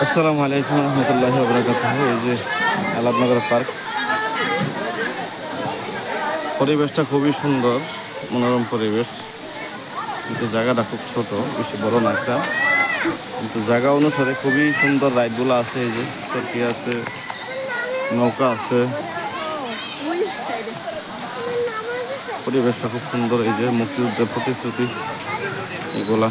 আসসালামু আলাইকুম রহমতুল্লাহি ওয়া বারাকাতুহু। এই যে আলাপনগর পার্ক, পরিবেশটা খুবই সুন্দর, মনোরম পরিবেশ। কিন্তু জায়গাটা খুব ছোট, বেশি বড় না একটা, কিন্তু জায়গা অনুসারে খুবই সুন্দর রাইডগুলো আছে। এই যে চরকি আছে, নৌকা আছে, পরিবেশটা খুব সুন্দর। এই যে মুক্তিযুদ্ধের প্রতিশ্রুতি এগুলা।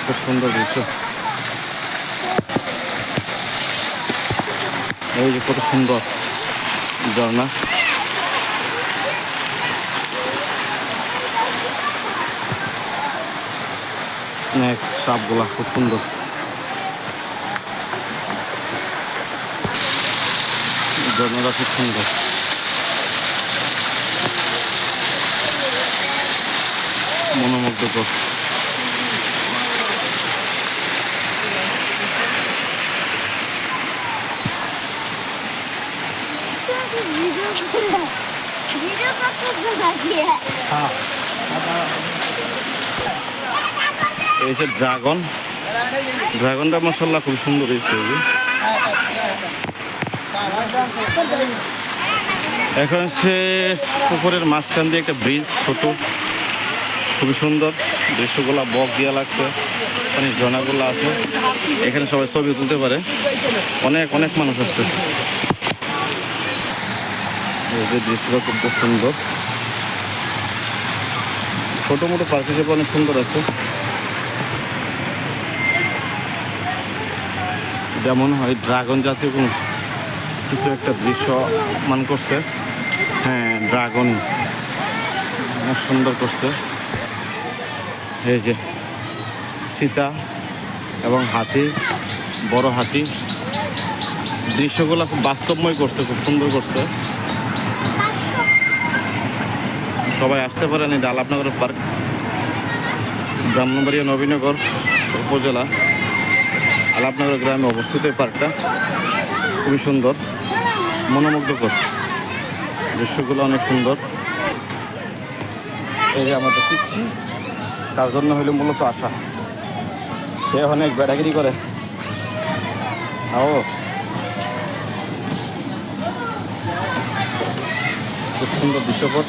খুব সুন্দর দৃশ্য। এই যে কত সুন্দর ঝর্ণা। স্নেক সাপগুলা খুব সুন্দর। ঝর্ণাটা খুব সুন্দর, মনোমুগ্ধকর। এই যে ড্রাগনটা মাশাআল্লাহ খুব সুন্দর হয়েছে। এখন সে পুকুরের মাঝখান দিয়ে একটা ব্রিজ, ছোট, খুবই সুন্দর দৃশ্যগুলা, বক দিয়া লাগছে, পানির ঝর্ণাগুলো আছে। এখানে সবাই ছবি তুলতে পারে, অনেক অনেক মানুষ আসছে। এই যে দৃশ্যটা খুব সুন্দর, ছোট মোটো পার্ক হিসেবে অনেক সুন্দর আছে। যেমন হয় ড্রাগন জাতীয় কোনো কিছু একটা দৃশ্য মান করছে। হ্যাঁ, ড্রাগন অনেক সুন্দর করছে। এই যে চিতা এবং হাতি, বড় হাতি, দৃশ্যগুলো খুব বাস্তবময় করছে, খুব সুন্দর করছে। সবাই আসতে পারেন। এটা আলাপনগর পার্ক, ব্রাহ্মণবাড়িয়া নবীনগর উপজেলা আলাপনগর গ্রামে অবস্থিত। এই পার্কটা খুবই সুন্দর, মনোমুগ্ধকর, দৃশ্যগুলো অনেক সুন্দর। এই যে আমাদের পিচ্ছি, তার জন্য হইলে মূলত আসা। সে অনেক বেড়াগিরি করে। খুব সুন্দর দৃশ্যপট।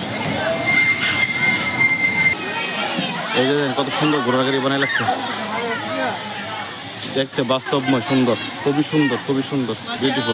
এই যে কত সুন্দর ঘোড়াগাড়ি বানাই লাগছে, দেখতে বাস্তবময় সুন্দর, খুবই সুন্দর, খুবই সুন্দর, বিউটিফুল।